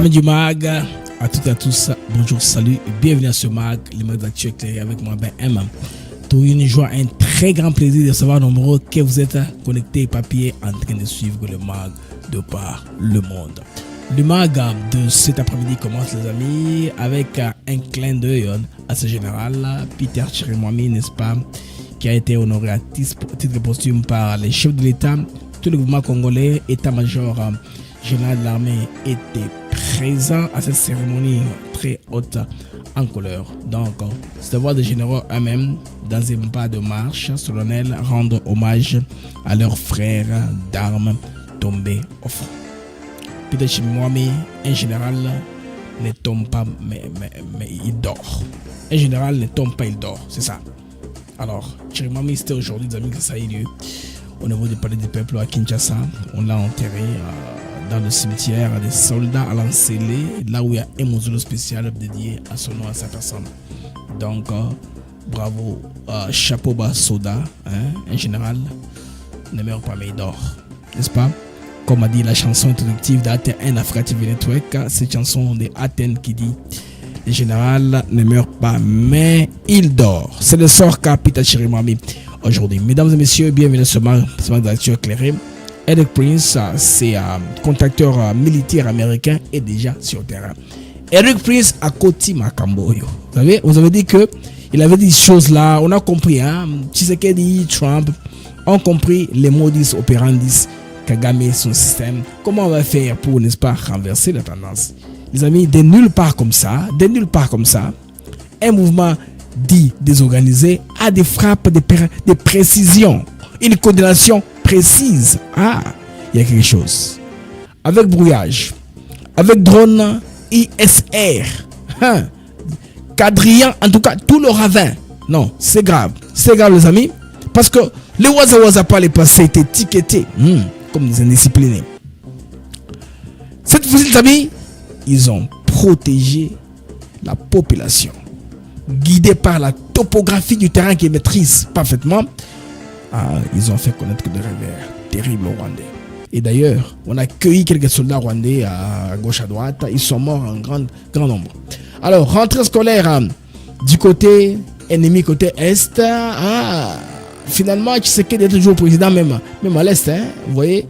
Amis du mag, à toutes et à tous, bonjour, salut et bienvenue à ce mag, les mag d'actu éclairés avec moi, Ben M. Pour une joie, un très grand plaisir de savoir nombreux que vous êtes connectés papier en train de suivre le mag de par le monde. Le mag de cet après-midi commence, les amis, avec un clin d'œil à ce général, Peter Chirimwami, n'est-ce pas, qui a été honoré à titre posthume par les chefs de l'État. Tout le gouvernement congolais, état-major général de l'armée, était présent à cette cérémonie très haute en couleur. Donc, c'est de voir des généraux eux-mêmes dans un pas de marche solennel rendre hommage à leurs frères d'armes tombés au front. Peter Chirimwami, un général ne tombe pas, mais il dort. Un général ne tombe pas, il dort, c'est ça. Alors, Chirimwami, c'était aujourd'hui, les amis, que ça a eu lieu au niveau du palais du peuple à Kinshasa. On l'a enterré dans le cimetière des soldats à l'Ancélé, là où il y a un mausolée spécial dédié à son nom, à sa personne. Donc, bravo, chapeau bas soda, un général ne meurt pas mais il dort, n'est-ce pas? Comme a dit la chanson introductive d'ATN Africa TV Network, cette chanson de Athènes qui dit le général ne meurt pas mais il dort. C'est le sort qu'a Peter Chirimwami aujourd'hui. Mesdames et messieurs, bienvenue à ce mag d'actu éclairé. Eric Prince, c'est un contracteur militaire américain, est déjà sur le terrain. Eric Prince a Koti Makamboyo. Vous avez dit que il avait dit des choses là, on a compris, Tshisekedi, Trump, ont compris les modus operandi, Kagame, son système. Comment on va faire pour, n'est-ce pas, renverser la tendance? Les amis, de nulle part comme ça, un mouvement dit désorganisé a des frappes de précision, une coordination précise. Il y a quelque chose. Avec brouillage, avec drone ISR, quadrillant, en tout cas, tout le ravin. Non, c'est grave, les amis, parce que les Waza pas les passés étaient étiquetés comme des indisciplinés. Cette fois-ci, les amis, ils ont protégé la population, guidés par la topographie du terrain qu'ils maîtrisent parfaitement. Ils ont fait connaître des revers terribles au Rwandais. Et d'ailleurs, on a accueilli quelques soldats rwandais à gauche à droite. Ils sont morts en grand nombre. Alors, rentrée scolaire du côté ennemi, côté est. Finalement, Tshisekedi est toujours président, même à l'est. Vous voyez,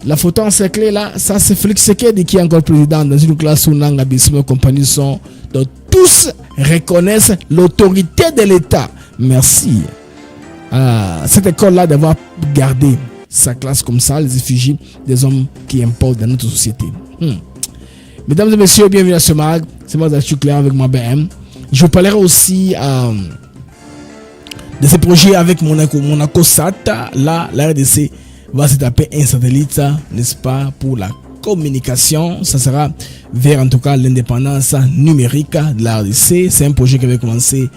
la photo encerclée là, ça c'est Félix Tshisekedi qui est encore président dans une classe où Nanga Bissimo et compagnie sont. Donc, tous reconnaissent l'autorité de l'État. Merci cette école-là d'avoir gardé sa classe comme ça, les effigies des hommes qui imposent dans notre société. Mesdames et messieurs, bienvenue à ce mag. C'est moi, d'actu clair avec moi, BM. Je vous parlerai aussi de ces projets avec Monaco Sat. Là, la RDC va se taper un satellite, n'est-ce pas, pour la communication. Ça sera vers, en tout cas, l'indépendance numérique de la RDC. C'est un projet qui avait commencé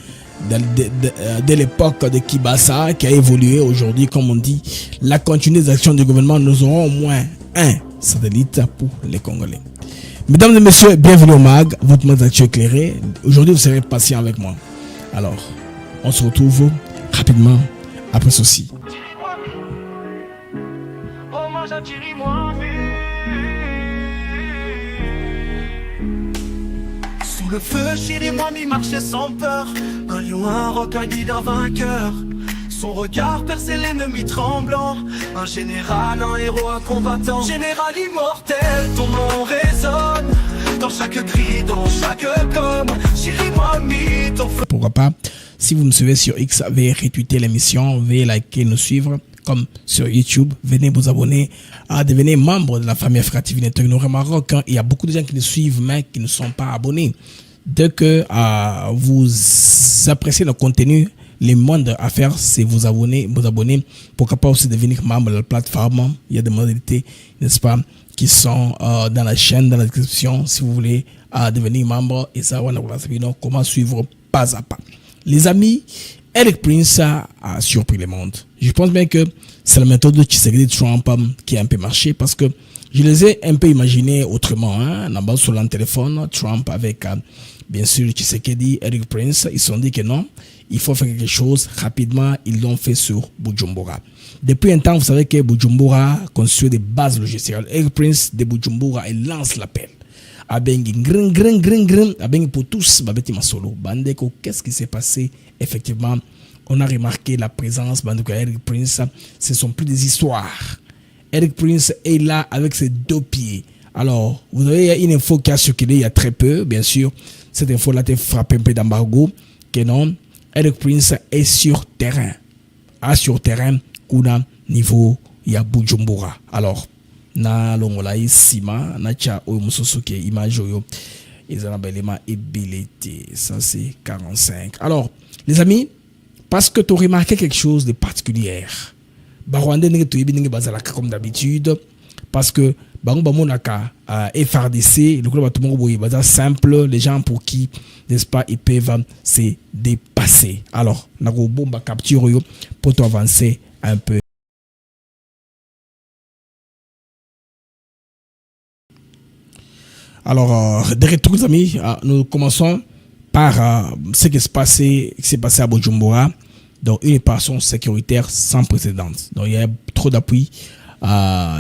dès l'époque de Kibasa, qui a évolué aujourd'hui. Comme on dit, la continuité des actions du gouvernement, nous aurons au moins un satellite pour les Congolais. Mesdames et messieurs, bienvenue au MAG, votre mag d'actu éclairé. Aujourd'hui, vous serez patient avec moi. Alors, on se retrouve rapidement après ceci. Sous le feu, Chirimwami marchait sans peur. Un lion, un recueilli d'un vainqueur. Son regard perçait l'ennemi tremblant. Un général, un héros, un combattant. Général immortel, ton nom résonne. Dans chaque cri, dans chaque gomme. Chirimwami, ton feu. Pourquoi pas, si vous me suivez sur X, veuillez retweeter l'émission, veuillez liker, nous suivre. Comme sur YouTube, venez vous abonner, devenir membre de la famille Africa TV Network. Nous remarquons qu'il y a beaucoup de gens qui nous suivent, mais qui ne sont pas abonnés. Dès que vous appréciez le contenu, les moindres à faire, c'est vous abonner. Pourquoi pas aussi devenir membre de la plateforme. Il y a des modalités, n'est-ce pas, qui sont dans la chaîne, dans la description, si vous voulez devenir membre. Et ça, on a comment suivre pas à pas. Les amis, Eric Prince a surpris le monde. Je pense bien que c'est la méthode de Tshisekedi Trump qui a un peu marché, parce que je les ai un peu imaginés autrement. Là-bas sur le téléphone, Trump avec bien sûr Tshisekedi, Eric Prince, ils se sont dit que non, il faut faire quelque chose rapidement. Ils l'ont fait sur Bujumbura. Depuis un temps, vous savez que Bujumbura construit des bases logicielles. Eric Prince de Bujumbura, il lance l'appel abengi grin, abengi pour tous, babeti masolo. Bandeko, qu'est-ce qui s'est passé? Effectivement, on a remarqué la présence, bandeko, Eric Prince. Ce sont plus des histoires. Eric Prince est là avec ses 2 pieds. Alors, vous avez une info qui a circulé il y a très peu, bien sûr. Cette info-là a frappé un peu d'embargo. Que non, Eric Prince est sur terrain. Sur terrain, kuna niveau ya Bujumbura. Alors, na longola sima, na cha oyo musoso ke image oyo. Ezana belema ébélité. Ça c'est 45. Alors, les amis, parce que tu as remarqué quelque chose de particulier. Barwande nenge to yebi nenge bazalaka comme d'habitude. Parce que bango monaka FRDC, le club tout boye bazar simple, les gens pour qui, n'est-ce pas, ils peuvent se dépasser. Alors, nako bomba capture yo pour avancer un peu. Alors, des retours, les amis, nous commençons par ce qui s'est passé à Bujumbura. Donc, une opération sécuritaire sans précédent. Donc, il y a trop d'appui.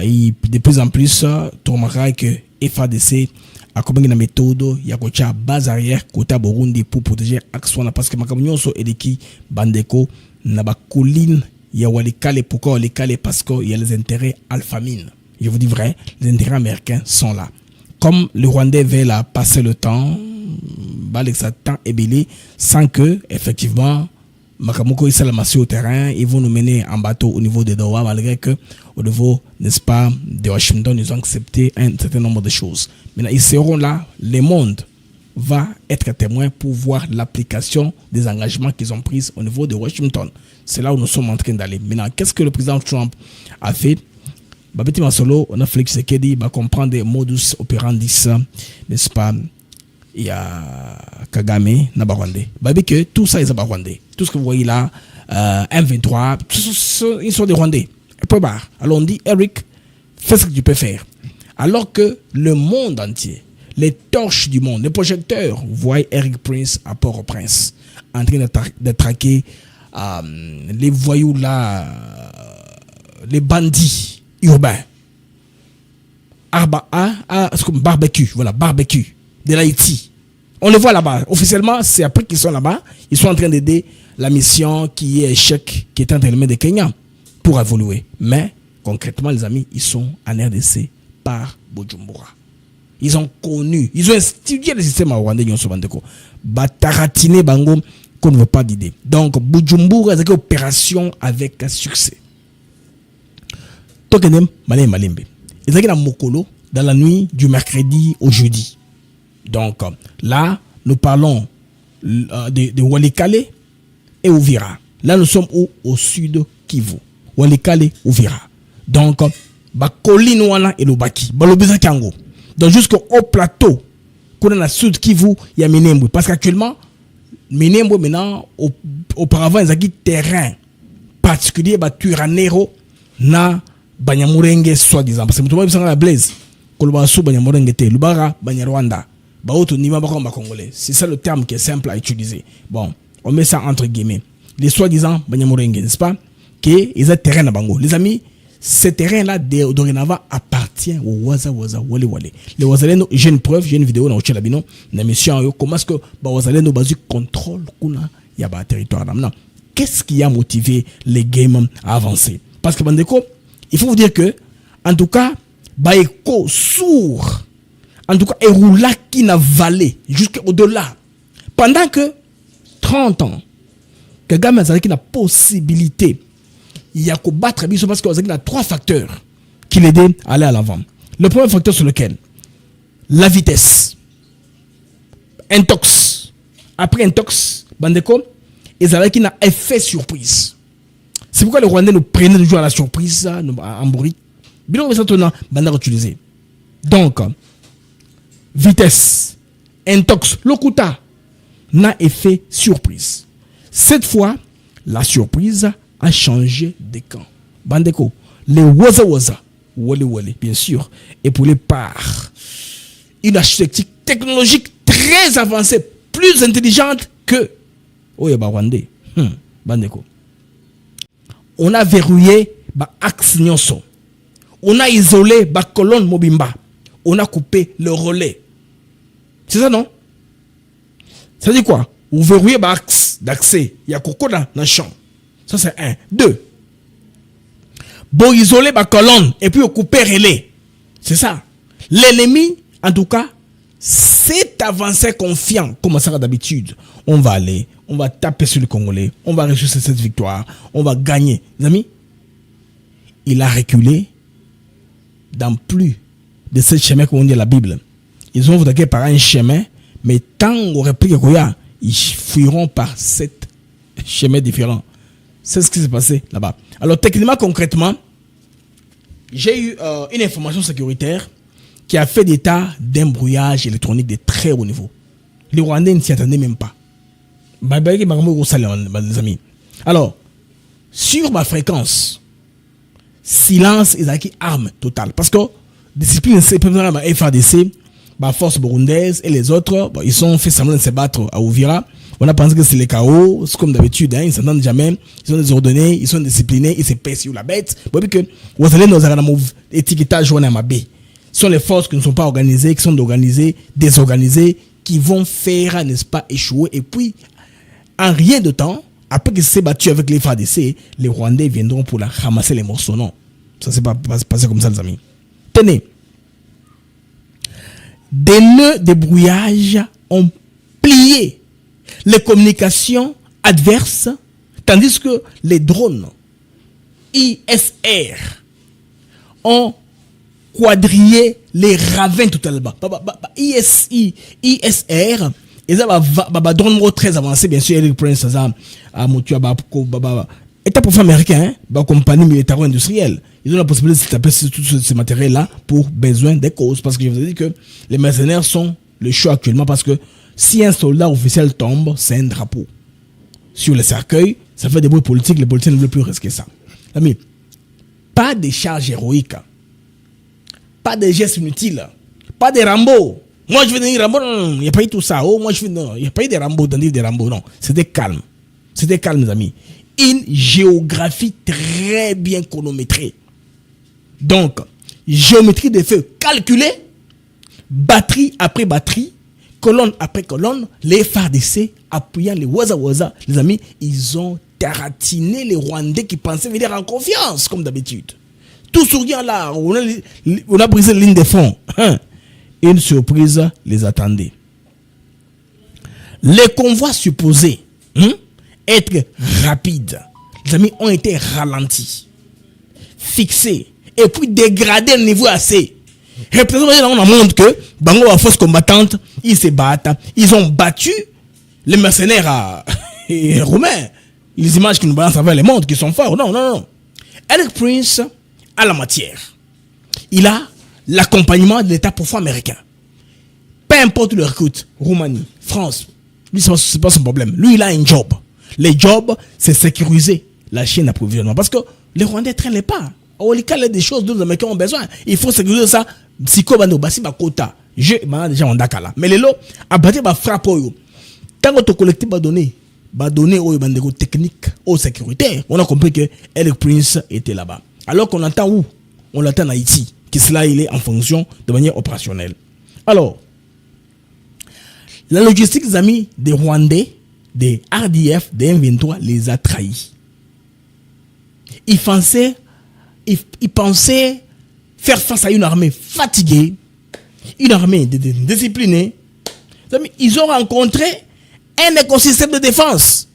Et de plus en plus, tu remarqueras que FADC a comme une méthode, il y a une base arrière côté Burundi pour protéger Akswana. Parce que Makamunyo so edeki Bandeko n'a pas colline, il y a Walikale. Pourquoi Walikale? Parce qu'il y a les intérêts alphamines. Je vous dis vrai, les intérêts américains sont là. Comme le Rwandais veut passer le temps, temps ébélé, sans que, effectivement, Makamoko est au terrain, ils vont nous mener en bateau au niveau de Doha, malgré que, au niveau, n'est-ce pas, de Washington, ils ont accepté un certain nombre de choses. Maintenant, ils seront là, le monde va être témoin pour voir l'application des engagements qu'ils ont pris au niveau de Washington. C'est là où nous sommes en train d'aller. Maintenant, qu'est-ce que le président Trump a fait? Babeti Masolo, on a Félix Tshisekedi, va comprendre des modus operandi, n'est-ce pas? Il y a Kagame, Nabarwandé. Babi que tout ça, ils sont Rwandais. Tout ce que vous voyez là, M23, ils sont des Rwandais. Alors on dit, Eric, fais ce que tu peux faire. Alors que le monde entier, les torches du monde, les projecteurs, voient Eric Prince à Port-au-Prince, en train de traquer les voyous là, les bandits urbains. Barbecue, voilà, barbecue de l'Haïti. On le voit là-bas. Officiellement, c'est après qu'ils sont là-bas. Ils sont en train d'aider la mission qui est échec, qui est entre les mains des Kenyans pour évoluer. Mais, concrètement, les amis, ils sont en RDC par Bujumbura. Ils ont connu, ils ont institué le système rwandais. Bataratine bango qu'on ne veut pas d'idée. Donc, Bujumbura, c'est une opération avec succès. Tokenem, malé malembe. Ils ont Mokolo dans la nuit du mercredi au jeudi. Donc là, nous parlons de Walikale et Uvira. Là, nous sommes au sud Kivu. Walikale, Uvira. Donc, colline wana et Lubaki. Balobeza Kango. Donc, jusqu'au plateau, qu'on a dans le sud Kivu, il y a Minembwe. Parce qu'actuellement, Minembwe, maintenant, auparavant, ils ont un terrain particulier, Turanero, na Banyamurenge, soi-disant. Parce que nous avons la blaze. Kolobasu, Banyamurenge, Lubara, Banyarwanda. C'est ça le terme qui est simple à utiliser. Bon, on met ça entre guillemets. Les soi-disant Banyamurenge, n'est-ce pas? Qu'ils ont terrain à Bango. Les amis, ce terrain-là, dorénavant, appartient au Waza Wale Wale. Les Wazaleno, j'ai une preuve, j'ai une vidéo dans le Chalabino, dans l'émission, comment est-ce que Wazaleno basu contrôle kuna yaba territoire. Maintenant, qu'est-ce qui a motivé les gamers à avancer? Parce que Bandeko, il faut vous dire que, en tout cas, Baeko sourd. En tout cas, Eroula qui n'a valé jusqu'au-delà. Pendant que 30 ans, Kagame a la possibilité, il y a qu'à battre parce qu'il y a 3 facteurs qui l'aident à aller à l'avant. Le premier facteur sur lequel? La vitesse. Intox. Après Intox, Bandeko, ils avaient un effet surprise. C'est pourquoi les Rwandais nous prenaient toujours à la surprise, en bruit. Bien, ça tourne, Bandeko utilisé. Donc, vitesse, intox, lokuta, n'a effet surprise. Cette fois, la surprise a changé de camp. Bandeko, les waza, wale, bien sûr, et pour les parts, une architecture technologique très avancée, plus intelligente que Rwandais. Bandeko. On a verrouillé axe Nyonso. On a isolé colonne Mobimba. On a coupé le relais. C'est ça, non? Ça dit quoi? Vous verrouillez l'axe d'accès. Il y a coco dans le champ. Ça, c'est 1. 2. Bon, isoler la colonne et puis couper relais. C'est ça. L'ennemi, en tout cas, c'est avancé confiant, comme ça d'habitude. On va aller, on va taper sur le Congolais, on va réussir cette victoire, on va gagner. Les amis, il a reculé dans plus de ce chemin qu'on dit à la Bible. Ils ont attaqué par un chemin, mais tant qu'on réplique qu'il y a, ils fuiront par 7 chemins différents. C'est ce qui s'est passé là-bas. Alors, techniquement, concrètement, j'ai eu une information sécuritaire qui a fait des tas d'embrouillages électroniques de très haut niveau. Les Rwandais ne s'y attendaient même pas. Les amis. Alors, sur ma fréquence, silence et acquis arme totale. Parce que discipline, c'est la FARDC, la force burundaise et les autres, bon, ils ont fait semblant de se battre à Ouvira. On a pensé que c'est les chaos, c'est comme d'habitude, hein, ils ne s'entendent jamais, ils sont désordonnés, ils sont disciplinés, ils se pèsent sur la bête. Bon, puis que vous allez nous avoir un étiquetage ou un mabé. Ce sont les forces qui ne sont pas organisées, qui sont organisées, désorganisées, qui vont faire, n'est-ce pas, échouer. Et puis, en rien de temps, après qu'ils s'est battu avec les FARDC, les Rwandais viendront pour la ramasser les morceaux. Non, ça ne s'est pas passé comme ça, les amis. Tenez, des nœuds de brouillage ont plié les communications adverses, tandis que les drones ISR ont quadrillé les ravins totalement. ISR, ils ont un drone très avancé, bien sûr, Eric Prince, à Motua, État pour américain, compagnie militaro-industrielle. Ils ont la possibilité de taper sur tout ce matériel-là pour besoin des causes. Parce que je vous ai dit que les mercenaires sont le choix actuellement. Parce que si un soldat officiel tombe, c'est un drapeau. Sur le cercueil, ça fait des bruits politiques. Les politiciens ne veulent plus risquer ça. Mais pas de charges héroïques. Pas de gestes inutiles. Pas de Rambo. Moi, je vais dire Rambo. Non, il n'y a pas eu tout ça. Oh, moi, je vais non, il n'y a pas eu de Rambo, des Rambo. Non, c'était calme. C'était calme, mes amis. Une géographie très bien chronométrée. Donc, géométrie des feux calculée, batterie après batterie, colonne après colonne, les FARDC appuyant les Waza, les amis, ils ont taratiné les Rwandais qui pensaient venir en confiance, comme d'habitude. Tout souriant là, on a brisé la ligne de front. Une surprise les attendait. Les convois supposés être rapides, les amis, ont été ralentis, fixés, et puis dégradés au niveau assez. Représentant dans le monde que, Bango la force combattante, ils se battent, ils ont battu les mercenaires roumains. Les images qui nous balancent avec les mondes qui sont forts. Non. Eric Prince a la matière. Il a l'accompagnement de l'État profond américain. Peu importe le recrute, Roumanie, France, lui, c'est pas son problème. Lui, il a un job. Le job, c'est sécuriser la chaîne d'approvisionnement. Parce que les Rwandais ne traînent pas. Au cas où il y a des choses dont les Américains ont besoin, il faut sécuriser ça. Psycho-bano, basi ba quota. Déjà, on dakala. Mais les lots, à bâtir ba frappe. Tant que ton collectif va donner aux bandego techniques, aux sécuritaires, on a compris que Eric Prince était là-bas. Alors qu'on attend où? On l'attend en Haïti. Qui cela, il est en fonction de manière opérationnelle. Alors, la logistique, les amis, des Rwandais, des RDF, des M23, les a trahis. Ils pensaient faire face à une armée fatiguée, une armée disciplinée. Ils ont rencontré un écosystème de défense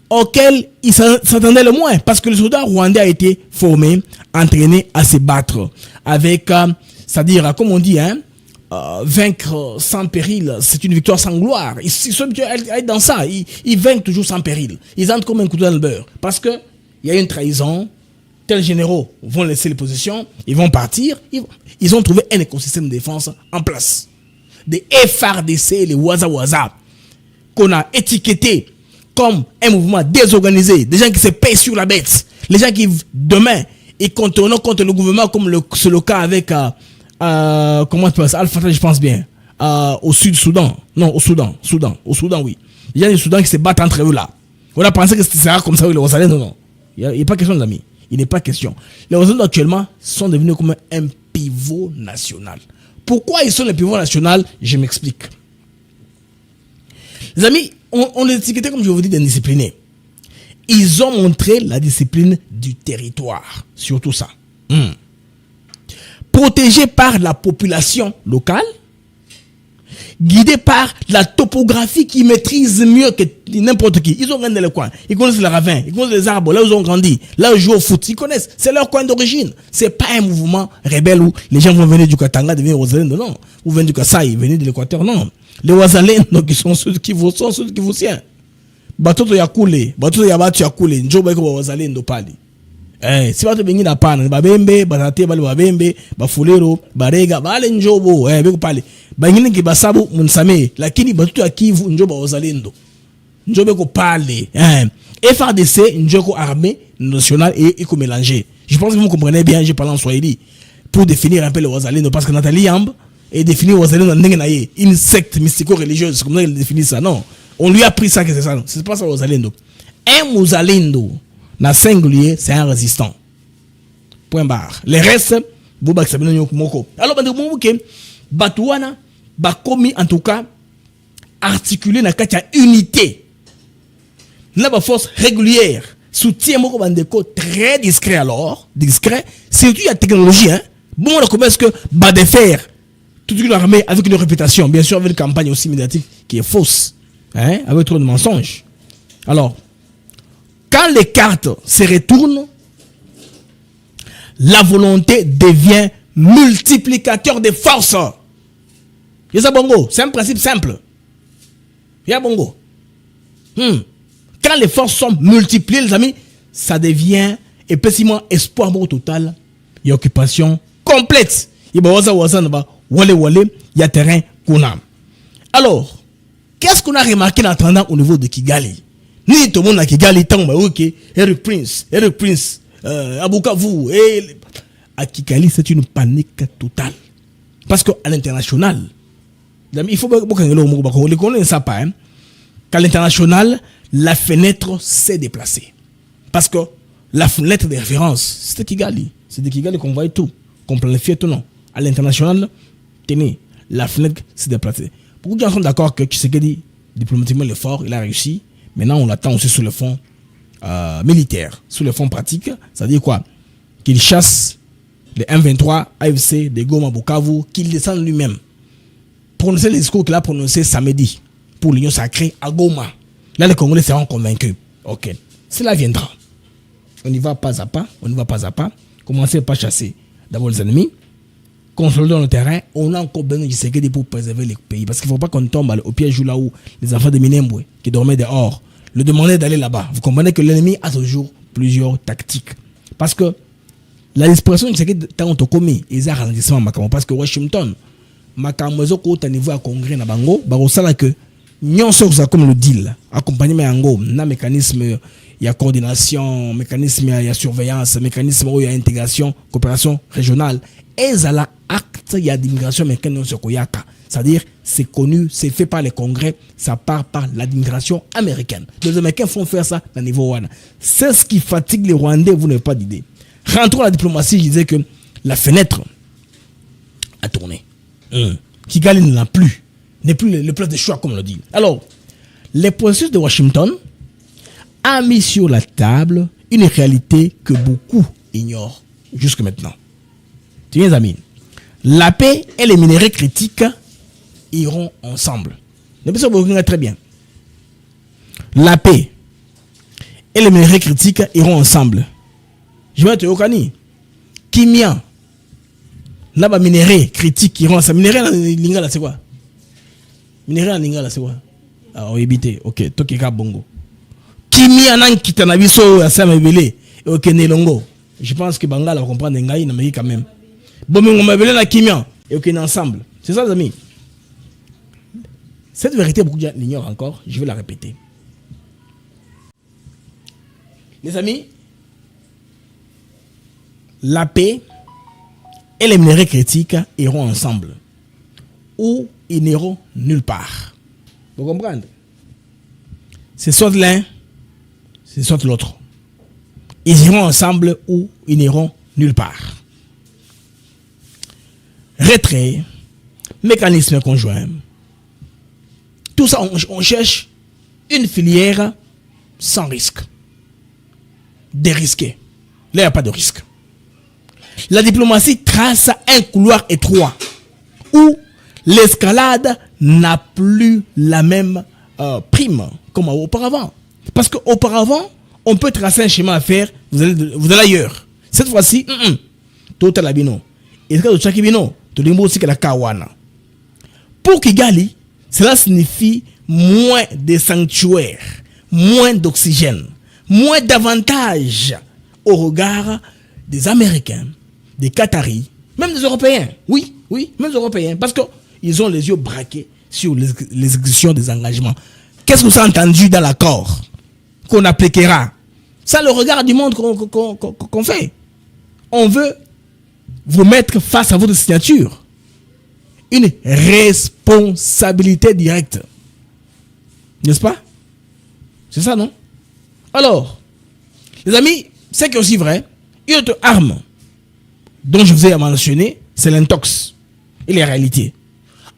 auquel ils s'attendaient le moins. Parce que le soldat rwandais a été formé, entraîné à se battre. Avec, c'est-à-dire, comme on dit, vaincre sans péril, c'est une victoire sans gloire. Ils sont habitués dans ça. Ils vainquent toujours sans péril. Ils entrent comme un couteau dans le beurre. Parce que il y a une trahison. Tels généraux vont laisser les positions, ils vont partir. Ils ont trouvé un écosystème de défense en place. Des FARDC, les Waza, qu'on a étiquetés comme un mouvement désorganisé. Des gens qui se payent sur la bête. Les gens qui, demain, ils contournent contre le gouvernement, comme c'est le cas avec, comment tu penses, Al-Fatah, je pense bien, au Sud-Soudan. Non, au Soudan, oui. Il y a des Soudans qui se battent entre eux là. On a pensé que c'était ça comme ça, oui, les Rwandais, non. Il n'est pas question de l'amis. Il n'est pas question. Les Rwandais actuellement sont devenus comme un pivot national. Pourquoi ils sont le pivot national? Je m'explique. Les amis, on les étiquetait, comme je vous dis, d'indisciplinés. Ils ont montré la discipline du territoire. Surtout ça. Protégés par la population locale, guidés par la topographie qui maîtrise mieux que n'importe qui. Ils ont grandi dans le coin. Ils connaissent les ravins, ils connaissent les arbres, là où ils ont grandi, là où ils jouent au foot. Ils connaissent. C'est leur coin d'origine. C'est pas un mouvement rebelle où les gens vont venir du Katanga, devenir Ouazalendo, non. Ou venir du Kasaï, venir de l'Équateur, non. Les Ouazalendo qui sont ceux qui vous tiennent. Batoto ya kule, batoto ya batu ya kule, njoba iko Ouazalendo pali. Si bato bengi na pana, babembe, batate bali babembe, bafulero, barega, bale njobo, beko pale. Bangini ki basabu munsame, lakini batoto ya Kivu njoba Ouazalendo. Njobe ko pale. FARDC, njoko armée nationale et iko mélangé. Je pense que vous comprenez bien, j'ai parlé en Swahili pour définir un peu le Ouazalendo parce que Nathalie Yamb est défini Ouazalendo dans une secte mystico-religieuse, c'est comme ça qu'elle définit ça. Non, on lui a pris ça que c'est ça. Non, c'est pas ça Ouazalendo. Un Ouazalendo na singulier, c'est un résistant. Point barre. Les restes, vous savez moko. Alors Batouana, Bakomi en tout cas articulé na katia unité. N'a pas force régulière. Soutien moko bandeko très discret alors, discret. Surtout la technologie hein. Bon on commence que bas de fer. Toute une armée avec une réputation, bien sûr avec une campagne aussi médiatique qui est fausse, hein, avec trop de mensonges. Alors quand les cartes se retournent, la volonté devient multiplicateur de forces. Y'a bongo, c'est un principe simple. Y'a bongo. Quand les forces sont multipliées, les amis, ça devient épaissement espoir total et occupation complète. Il y a terrain qu'on a. Alors, qu'est-ce qu'on a remarqué en attendant au niveau de Kigali? Ni tout le monde à Kigali, Eric Prince, à Bukavu, à Kigali, c'est une panique totale. Parce qu'à l'international, il faut qu'on les connaisse ça pas, hein. Qu'à l'international, la fenêtre s'est déplacée. Parce que la fenêtre de référence, c'était Kigali. C'est de Kigali qu'on voyait tout, qu'on planifiait tout, non. À l'international, tenez, la fenêtre s'est déplacée. Beaucoup de gens sont d'accord que Tshisekedi, diplomatiquement, il est fort, il a réussi. Maintenant, on l'attend aussi sur le fond militaire, sur le fond pratique. C'est-à-dire quoi? Qu'il chasse les M23, AFC, des Goma, Bukavu, qu'il descende lui-même. Prononcer les discours qu'il a prononcés samedi pour l'Union sacrée à Goma. Là, les Congolais seront convaincus. Ok, cela viendra. On y va pas à pas, Commencez par chasser d'abord les ennemis, consolider le terrain. On a encore besoin de sécurité pour préserver les pays. Parce qu'il ne faut pas qu'on tombe au piège là où les enfants de Minembwe qui dormaient dehors le demandaient d'aller là-bas. Vous comprenez que l'ennemi a toujours plusieurs tactiques. Parce que la dispersion de sécurité, tant qu'on commis, ils ont ralentissement parce que Washington, Makamozo, au niveau à Congrès, na bango, barosala que nous sommes comme le deal, accompagnement yango, na mécanisme, il y a coordination, mécanisme, il y a surveillance, mécanisme, il y a intégration, coopération régionale. Et ça la acte, il y a d'immigration américaine sur Koyaka. C'est-à-dire, c'est connu, c'est fait par les congrès, ça part par l'immigration américaine. Les Américains font faire ça à niveau one. C'est ce qui fatigue les Rwandais, vous n'avez pas d'idée. Rentrons à la diplomatie, je disais que la fenêtre a tourné. Kigali ne l'a plus. N'est plus le place de choix, comme on le dit. Alors, les processus de Washington a mis sur la table une réalité que beaucoup ignorent jusque maintenant. Tiens, amis, la paix et les minéraux critiques iront ensemble. Très bien. La paix et les minéraux critiques iront ensemble. Je vais te dire, Kimia, là-bas, minéraux critiques iront ensemble. Minéraux, lingala, c'est quoi? Minéraux, lingala, c'est quoi? Ah, éviter. Ok, Tokika Bongo. Kimia, nan kitanabiso, asamebele, ok, nelongo. Je pense que Bangala va comprendre Ngaï, mais quand même. Bon, mais on m'a appelé la Kimia, et ok, ensemble. C'est ça, les amis. Cette vérité, beaucoup de gens l'ignorent encore. Je vais la répéter. Les amis, la paix et les minéraux critiques iront ensemble. Ou ils n'iront nulle part. Vous comprenez? C'est soit l'un, c'est soit l'autre. Ils iront ensemble ou ils n'iront nulle part. Retrait, mécanisme conjoint. Tout ça, on cherche une filière sans risque. Dérisquée. Là, il n'y a pas de risque. La diplomatie trace un couloir étroit où l'escalade n'a plus la même prime comme auparavant. Parce qu'auparavant, on peut tracer un schéma à faire, vous allez ailleurs. Cette fois-ci, tout est la bino. Et ce cas de chaque bino, tout le monde aussi que la kawana. Pour Kigali, cela signifie moins de sanctuaires, moins d'oxygène, moins d'avantages au regard des Américains, des Qataris, même des Européens. Oui, même des Européens. Parce qu'ils ont les yeux braqués sur l'exécution des engagements. Qu'est-ce que ça a entendu dans l'accord qu'on appliquera? Ça, le regard du monde qu'on fait. On veut vous mettre face à votre signature. Une responsabilité directe. N'est-ce pas? C'est ça, non? Alors, les amis, c'est qui est aussi vrai, une autre arme dont je vous ai mentionné, c'est l'intox et les réalités.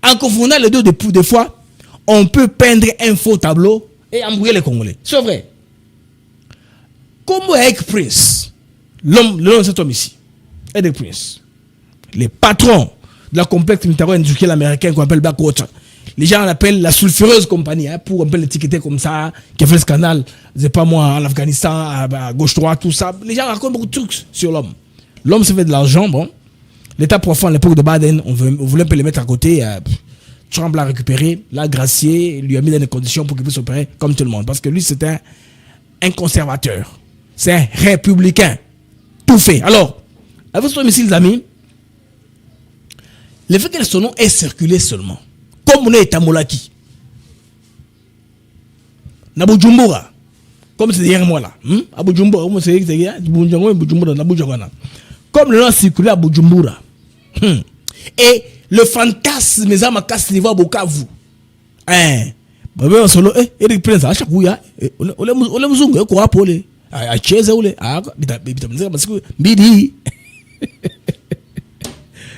En confondant les deux, des fois, on peut peindre un faux tableau et embrouiller les Congolais. C'est vrai. Comme Eric Prince, l'homme de cet homme ici, Eric Prince, les patrons de la complexe militaro-industrielle américaine qu'on appelle Blackwater, les gens l'appellent la sulfureuse compagnie, pour un peu l'étiqueter comme ça, qui a fait le scandale, c'est pas moi, en Afghanistan, à gauche-droite, tout ça. Les gens racontent beaucoup de trucs sur l'homme. L'homme se fait de l'argent, bon. L'État profond à l'époque de Biden, on voulait un peu les mettre à côté. Trump l'a récupéré, l'a gracié, lui a mis dans des conditions pour qu'il puisse opérer comme tout le monde. Parce que lui, c'était un conservateur. C'est un républicain. Tout fait. Alors, avec ce missile, les amis, le fait que son nom ait circulé seulement, comme on est à Molaki, Nabujumbura, comme c'est derrière moi là, à Bujumbura, comme le nom a circulé à Bujumbura, et le fantasme mes âmes à casse niveau à Bukavu, solo, Eric Prince, à chaque coup, on l'a moussou, quoi, pour les, à Chese, parce que, Bidi,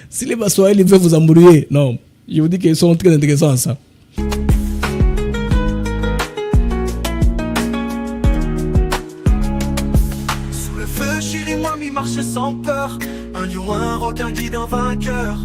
si les Bassois, ils veulent vous embrouiller, non, je vous dis qu'ils sont très intéressants, ça. Sous le feu, Chirimwami marchait sans peur. Un lion, un requin guide un vainqueur.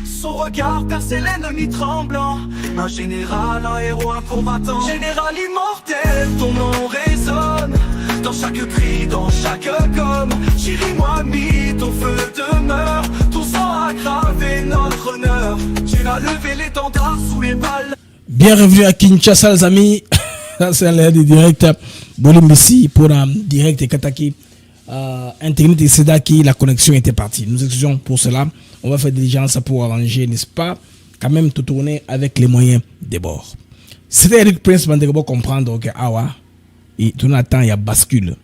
Son regard perçait l'ennemi tremblant. Un général, un héros, un combattant. Général immortel, ton nom résonne. Dans chaque cri, dans chaque gomme. Chirimwami, ton feu demeure. Ton sang a gravé notre honneur. Tu as levé l'étendard sous les balles. Bienvenue à Kinshasa, les amis. C'est un lien direct. Bolim ici pour un direct et Kataki. Internet et Sedaki, la connexion était partie. Nous excusons pour cela. On va faire des diligence pour arranger, n'est-ce pas? Quand même tout tourner avec les moyens des bords. C'était Eric Prince, mais on comprendre que Awa, et tout le temps il y a bascule.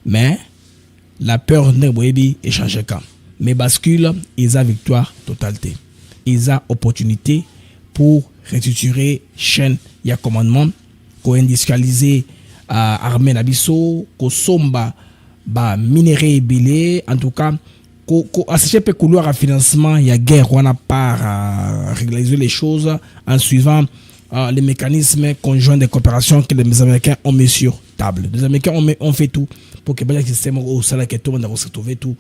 Mais la peur n'est pas échangée quand. Mais bascule, ils ont victoire totalité. Ils ont opportunité pour restructurer chaîne, il y a commandement, qu'on industrialiser armée nabiso, qu'on somba ba minerai bilé, en tout cas qu'on achète peu couloir à financement, il y a guerre, on a pas régulariser les choses en suivant les mécanismes conjoints de coopération que les Américains ont mis sur table. Les Américains ont fait tout pour que le système au salaire que tout le monde a retrouvé tout,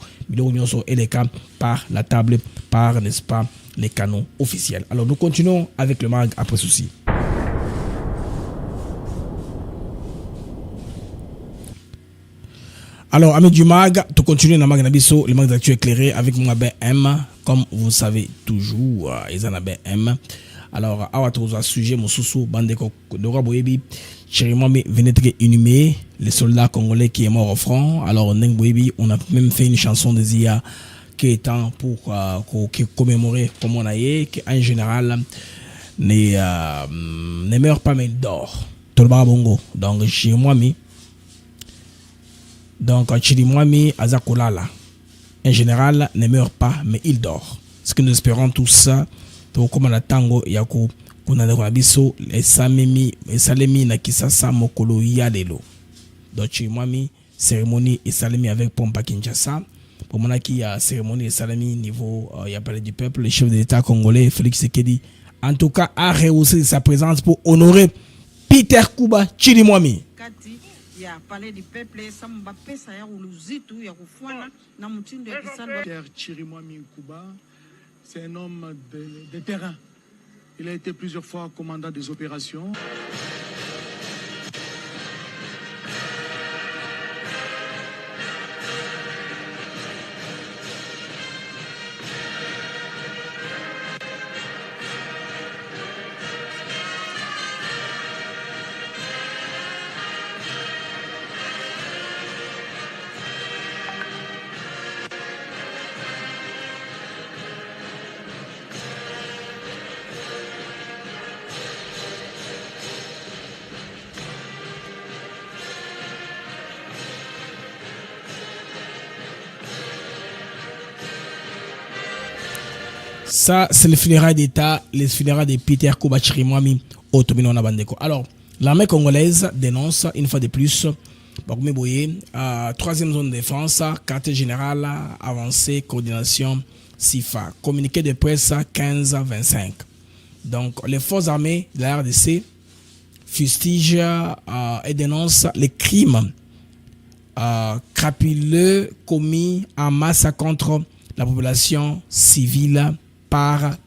et les cas par la table, par, n'est-ce pas, les canaux officiels. Alors nous continuons avec le mag après ceci. Alors, amis du mag, tu continues dans le mag Nabiso, le mag d'actu éclairé avec mon ben M, comme vous savez toujours, ils en ont ben M. Alors, à votre sujet, mon sous Bandeko de Raboyebi, Chirimwami venait de inhumer les soldats congolais qui est mort au front. Alors, Nengboyebi, on a même fait une chanson de Zia qui est temps pour commémorer comme on a eu, qu'en général, ne meurt pas, mais il dort. Tout le bongo. Donc, Chirimwami. Donc, Chirimwami Azakolala, en général, ne meurt pas, mais il dort. Ce que nous espérons tout ça, pour comme on a tango, yako, qu'on a des abisso, et salemi, na kisasa, mokolo, yadelo. Donc, Chirimwami, cérémonie et salemi avec Pompa Kinshasa. Pour mon qui y a cérémonie et salemi niveau, il y a parlé du peuple, le chef de l'État congolais, Félix Tshisekedi, en tout cas, a rehaussé sa présence pour honorer Peter Kuba Chirimwami. Ya palais du peuple samba pesa ya uluzitu ya kufwana na mtindo ya kisasa. Pierre Chirimwami Kuba, c'est un homme de terrain. Il a été plusieurs fois commandant des opérations. Ça, c'est le funérailles d'État, les funérailles de Peter Kuba Chirimwami au Tomino Nabandeko. Alors, l'armée congolaise dénonce une fois de plus, troisième zone de défense, quartier général, avancée, coordination, SIFA. Communiqué de presse 15-25. Donc, les forces armées de la RDC fustigent et dénoncent les crimes crapuleux commis en masse contre la population civile par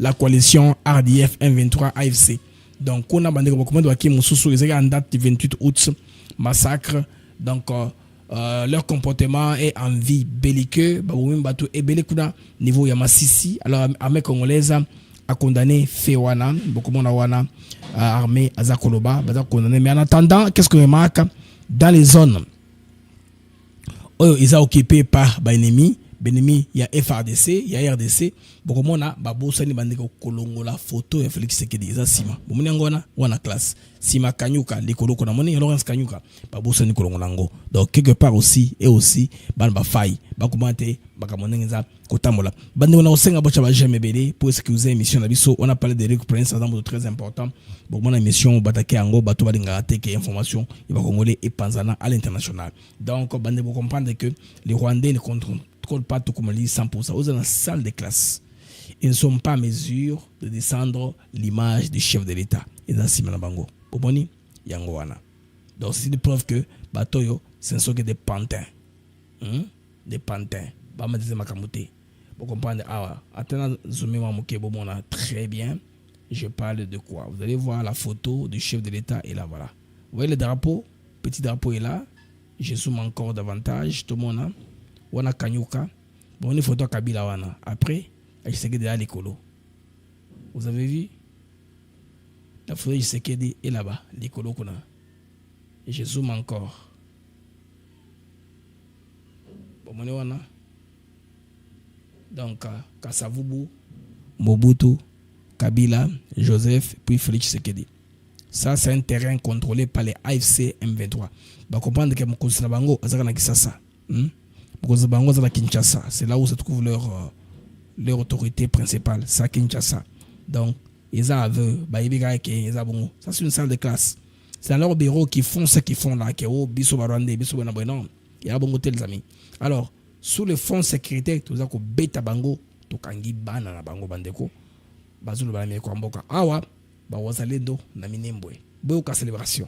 la coalition RDF M23 AFC. Donc, on a bandé en date du 28 août, massacre. Donc, leur comportement est en vie belliqueux. Niveau Yamasisi. Alors, l'armée congolaise a condamné Fewana, beaucoup de wana armée Azakoloba, condamné. Mais en attendant, qu'est-ce qu'on remarque dans les zones où ils sont occupés par l'ennemi? Benemi, il y a FRDC, il y a RDC. Beaucoup de gens babosani bandeko kolongola photo ya Félix Tshisekedi za sima. Bomuni ngona wana classe. Sima Kanyuka, likolo kona moni Laurence Kanyuka, babosani kolongola ngo. Donc quelque part aussi et aussi ban ba faille, ba commenter, ba kamonenza kotamola. Bande on a osenga bocha ba jamais belé pour excuser émission na biso, on a parlé de récupération d'un très important. Bon mon émission batake ango bato balinga teke information, il va congolais et panzana à l'international. Donc bande vous comprendre que les Rwandais ne contrôlent pas tout comme on dit 100%. Aux dans la salle de classe, ils ne sont pas en mesure de descendre l'image du chef de l'État. Et dans Simana Bango, Boboni, Yangoana. Donc c'est une preuve que Batoyo, ce ne sont que des pantins. Des pantins. Bama disait Makamouté. Vous comprenez? Ah, attendant, zoomez Mamouké Bomona, très bien. Je parle de quoi? Vous allez voir la photo du chef de l'État et là, voilà. Vous voyez le drapeau? Petit drapeau est là. Je zoome encore davantage. Tout le monde a. Wana Kanyuka, bon, une photo Kabila Wana. Après, il s'est de l'écolo. Vous avez vu? La photo il s'est est là-bas, l'écolo qu'on a. Et je zoome encore. Bon, mon Wana. Donc, Kassavubu, Mobutu, Kabila, Joseph, puis Félix Tshisekedi. Ça, c'est un terrain contrôlé par les AFC M23. Vous comprenez que mon conseil Bango, Azakana Kisasa. C'est là où se trouve leur autorité principale, c'est à Kinshasa. Donc, ils ont ça c'est une salle de classe. C'est dans leur bureau qu'ils font ce qu'ils font là. Alors, sous le fond sécurité, tout ça, beta bango, to kangi bana na bango bandeko, bazulu balame kwa mboka. Awa, ba wazalendo na minembwe. Boka célébration.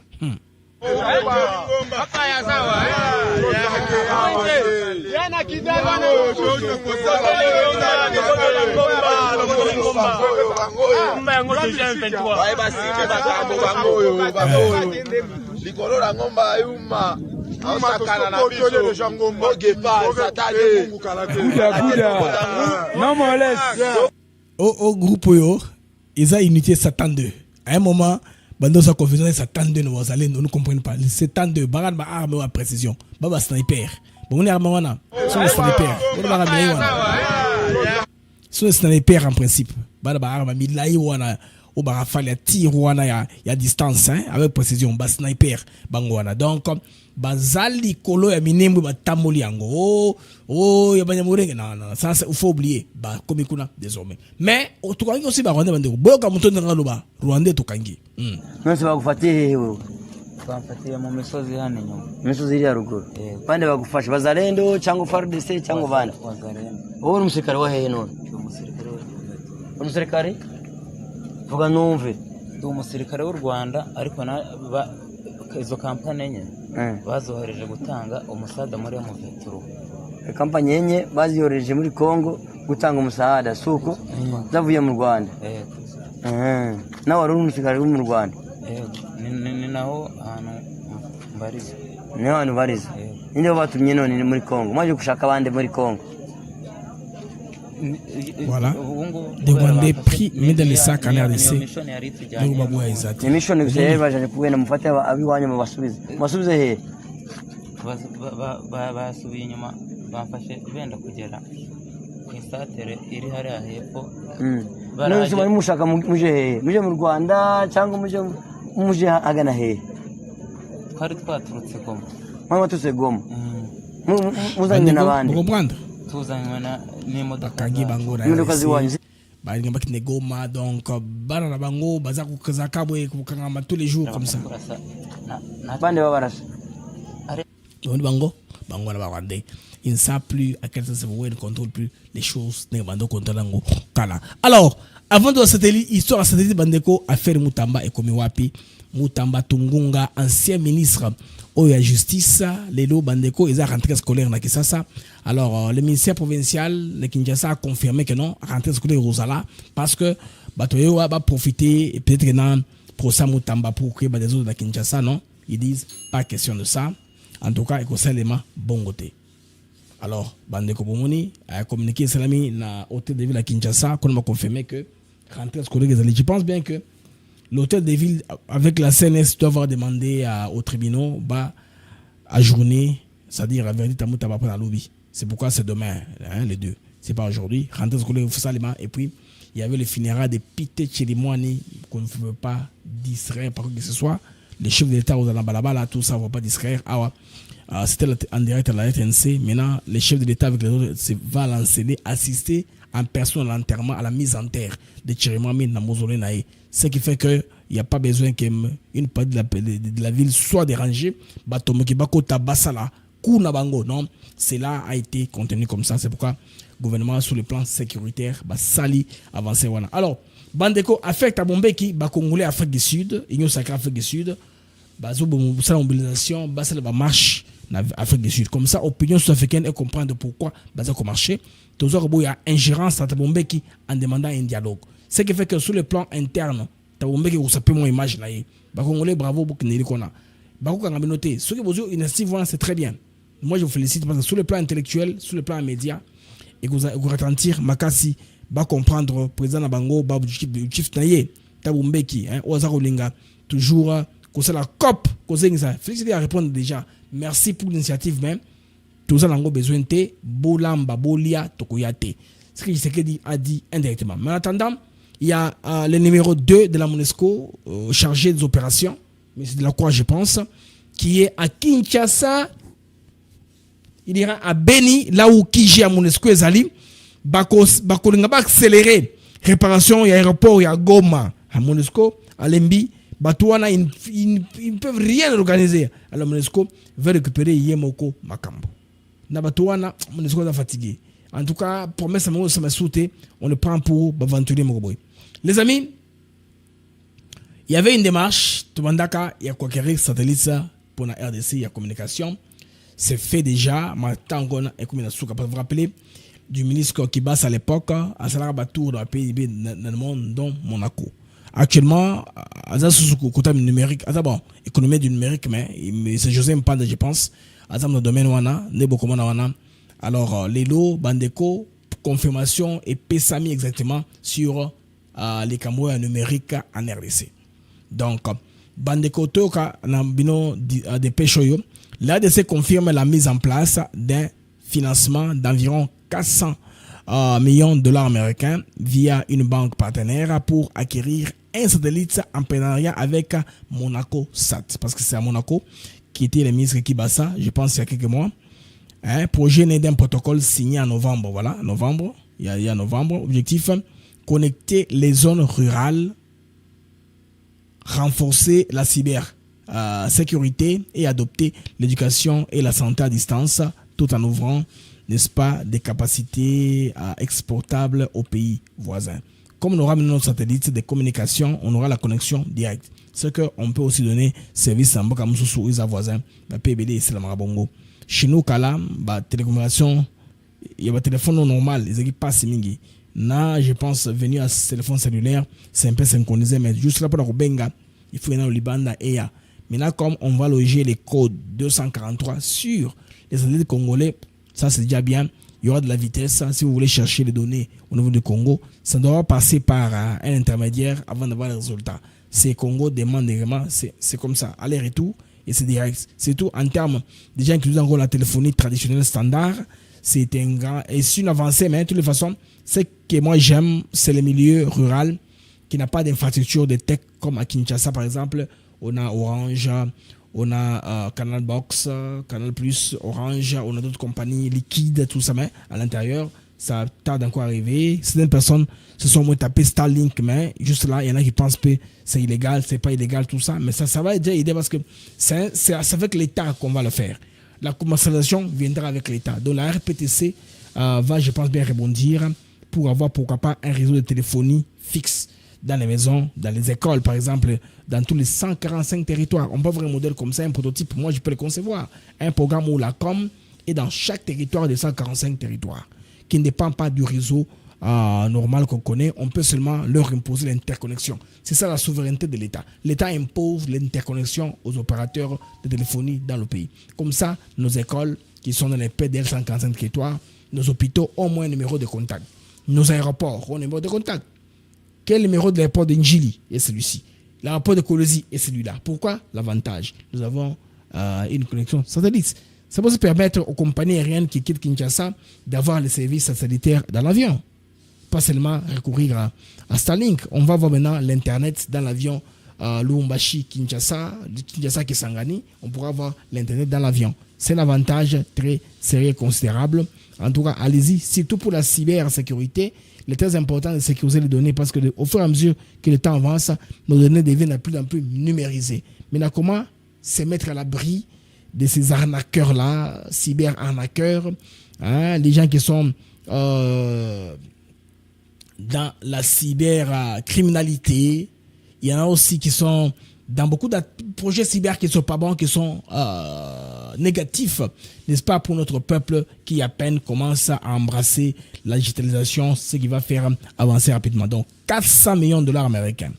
Au groupe yo, ils ont unité Satan 2. À un moment, bando sa confusion Satan 2 nous ne comprenons pas. Satan 2, baran ba arme à précision. Baba sniper. Bon on est armé wana. Sont les snipers. On va ramener wana. Sont les snipers en principe. Baba ba arme milai wana. Au barafal ya tir wana ya distance hein avec précision ba sniper bango wana. Donc bazali kolo ya minembo ba tamoli yango. Oh ya banyamurenge non ça il faut oublier ba comme kuna désormais. Mais to kangi aussi ba Rwanda bandeko. Boyoka mutondo ngaloba Rwanda to kangi. Nasi bakufatie wewe. Bakufatie mu misozi hano nyuma. Misozi iri ya ruguru. Pande bagufasha bazalendo cyangwa FARDC cyangwa bana. Bazalendo. Wowe umusirikare wa hehe none? Umusirikare? Vuga numve. ndi umusirikare w'u Rwanda ariko izo kampani enye bazohereje gutanga umusada muri Muventuro. Kampani enye baziyohereje muri Kongo gutanga umusada suko zavuye mu Rwanda. Nawe wari umusirikare wo mu Rwanda. Ni naho ahantu mbariza. Ni ahantu bariza. Ninde batumye none muri Kongo? Mwaje gushaka abandi muri Kongo. Voilà. Des Rwandais pris mis dans les sacs en RDC. Ni mission gusa baje kugenda mufate abiwanyu mubasubize he. Basubiye inyuma bamfashe benda kugera ku isatere iri hariya hepfo. None se mushaka muje mu Rwanda cyangwa muje agana he? Twari twaturutse Goma. Mama tuse Goma. Muzanye n'abandi. Tuzanywe n'imodoka ziwanyu. Bari bakine Goma, donc bana na bango baza kukaza kabwe kukangama tous les jours comme ça. Bande babarasa. Donc bango na Rwandais. Ils ne savent plus à quel sens ils ne contrôlent plus les choses. Alors, avant de satellite, histoire à satellite Bandeko, affaire Mutamba et Komiwapi, Mutamba Tungunga, ancien ministre de la justice, Lelo Bandeko, ils ont rentré scolaire na Kisasa. Alors, le ministère provincial de Kinshasa a confirmé que non, rentrée scolaire Rosala, parce que Batoyo va profiter et peut-être que non, pour ça Mutamba pour créer des autres de Kinshasa, non? Ils disent pas question de ça. En tout cas, il faut seulement bon côté. Alors, Bandeko Bomoni a communiqué Salami na hôtel de ville à Kinshasa, qu'on m'a confirmé que rentrée scolaire est allée. Je pense bien que l'hôtel de ville avec la CNS doit avoir demandé aux tribunaux à journée, c'est-à-dire la verdict à Moutaba pour la lobby. C'est pourquoi c'est demain, hein, les deux. C'est pas aujourd'hui. Rentrée scolaire Salima. Et puis, il y avait le funérailles de Pité Tchélimouani qu'on ne pouvait pas distraire par quoi que ce soit. Les chefs de l'État aux Alabalabala, tout ça, on ne va pas distraire. C'était en direct à la RTNC. Maintenant, les chefs de l'État avec les autres vont l'enseigner, assister en personne à l'enterrement, à la mise en terre de Tchérimami dans Mausolée Naï. Ce qui fait qu'il n'y a pas besoin qu'une partie de la ville soit dérangée. Non, cela a été contenu comme ça. C'est pourquoi le gouvernement, sur le plan sécuritaire, sali avancé. Alors, Bandeko affecte à Bombeki, Congolais Afrique du Sud, Union Sacrée Afrique du Sud, la mobilisation, la marche en Afrique du Sud. Comme ça, l'opinion sud-africaine est comprendre pourquoi ça a marché. Tout ça, il y a ingérence à Bombeki en demandant un dialogue. Ce qui fait que sur le plan interne, Bombeki, vous savez mon image là. Congolais, bravo, Bokineli Kona. Bako noté. Ce que vous avez initiative, c'est très bien. Moi, je vous félicite parce que sur le plan intellectuel, sur le plan média, et vous retentir, Makasi, va comprendre président Nabango, Chief Naye, Tabumbeki, Ozarolinga, toujours, c'est la COP, félicité à répondre déjà. Merci pour l'initiative même. Tout ça, nous besoin de Bolamba, Bolia, Tokoyate. Ce que Tshisekedi a dit indirectement. Mais en attendant, il y a le numéro 2 de la MONUSCO, chargé des opérations, mais c'est de la quoi je pense, qui est à Kinshasa. Il ira à Beni, là où Kiji à MONUSCO est allé. Bakolinga va accélérer réparation et aéroport et à Goma à MONUSCO à Lembi Batouana ils ne peuvent rien organiser. Alors MONUSCO veut récupérer Yemoko Makambo na Batouana MONUSCO est fatigué. En tout cas promesse à mon sauté on le prend pour Bavanturi Mogoboy. Les amis, il y avait une démarche Tubandaka il y a conquérir satellite pour la RDC il y a communication c'est fait déjà maintenant on est comme vous vous rappelez du ministre Kibas à l'époque, à Salabatour dans le PIB dans le monde, dont Monaco. Actuellement, à côté numérique, bon, économie du numérique, mais c'est José Mpanda, je pense, à dans le domaine Wana, Nebokomana Wana. Alors, Lelo, Bandeko, confirmation et Pessami exactement sur les caméras numériques en RDC. Donc, Bandeko Toka, Nambino de Péchoyo, l'ADC confirme la mise en place d'un financement d'environ 400 millions de dollars américains via une banque partenaire pour acquérir un satellite en partenariat avec Monaco Sat. Parce que c'est à Monaco qui était le ministre Kibasa, je pense il y a quelques mois. Un projet né d'un protocole signé en novembre. Voilà, novembre. Il y a novembre. Objectif, connecter les zones rurales, renforcer la cybersécurité et adopter l'éducation et la santé à distance tout en ouvrant, n'est-ce pas, des capacités exportables aux pays voisins. Comme on aura maintenant notre satellite de communication, on aura la connexion directe. C'est qu'on peut aussi donner service à Mboka Moussou, aux voisins, à PBD et Salamara Bongo. Chez nous, Kala, télécommunication, il y a un téléphone normal, ils n'ont pas si mingi. Là, je pense, venu à ce téléphone cellulaire, c'est un peu synchronisé, mais juste là pour la Benga, il faut y aller au Liban et à. Maintenant, comme on va loger les codes 243 sur les satellites congolais, ça c'est déjà bien. Il y aura de la vitesse. Si vous voulez chercher les données au niveau du Congo, ça doit passer par un intermédiaire avant d'avoir les résultats. C'est Congo demande vraiment, c'est comme ça, aller-retour et c'est direct. C'est tout en termes des gens qui utilisent encore la téléphonie traditionnelle standard. C'est un grand et c'est une avancée, mais de toutes les façons, ce que moi j'aime, c'est le milieu rural qui n'a pas d'infrastructure de tech comme à Kinshasa par exemple. On a Orange, on a Canal Box, Canal Plus, Orange, on a d'autres compagnies liquides, tout ça, mais à l'intérieur, ça tarde encore à arriver. Certaines personnes se sont moins tapées Starlink, mais juste là, il y en a qui pensent que c'est illégal, c'est pas illégal, tout ça, mais ça va déjà aider parce que c'est avec l'État qu'on va le faire. La commercialisation viendra avec l'État. Donc la RPTC va, je pense, bien rebondir pour avoir, pourquoi pas, un réseau de téléphonie fixe dans les maisons, dans les écoles, par exemple, dans tous les 145 territoires. On peut avoir un modèle comme ça, un prototype, moi je peux le concevoir. Un programme où la com est dans chaque territoire des 145 territoires, qui ne dépend pas du réseau normal qu'on connaît. On peut seulement leur imposer l'interconnexion. C'est ça la souveraineté de l'État. L'État impose l'interconnexion aux opérateurs de téléphonie dans le pays. Comme ça, nos écoles, qui sont dans les PDL 145 territoires, nos hôpitaux ont au moins un numéro de contact. Nos aéroports ont un numéro de contact. Quel numéro de l'aéroport de Njili est celui-ci? L'aéroport de Kolosi est celui-là. Pourquoi? L'avantage. Nous avons une connexion satellite. Ça peut se permettre aux compagnies aériennes qui quittent Kinshasa d'avoir les services satellitaires dans l'avion. Pas seulement recourir à Starlink. On va voir maintenant l'Internet dans l'avion Lubumbashi, Kinshasa, Kinshasa Kisangani. On pourra voir l'Internet dans l'avion. C'est un avantage très sérieux et considérable. En tout cas, allez-y. Surtout pour la cybersécurité. Il est très important de sécuriser les données parce que au fur et à mesure que le temps avance, nos données deviennent de plus en plus numérisées. Maintenant, comment se mettre à l'abri de ces arnaqueurs-là, cyber-arnaqueurs, hein, les gens qui sont dans la cybercriminalité. Il y en a aussi qui sont dans beaucoup de projets cyber qui ne sont pas bons, qui sont négatifs, n'est-ce pas, pour notre peuple qui à peine commence à embrasser la digitalisation, ce qui va faire avancer rapidement. Donc, 400 millions de dollars américains.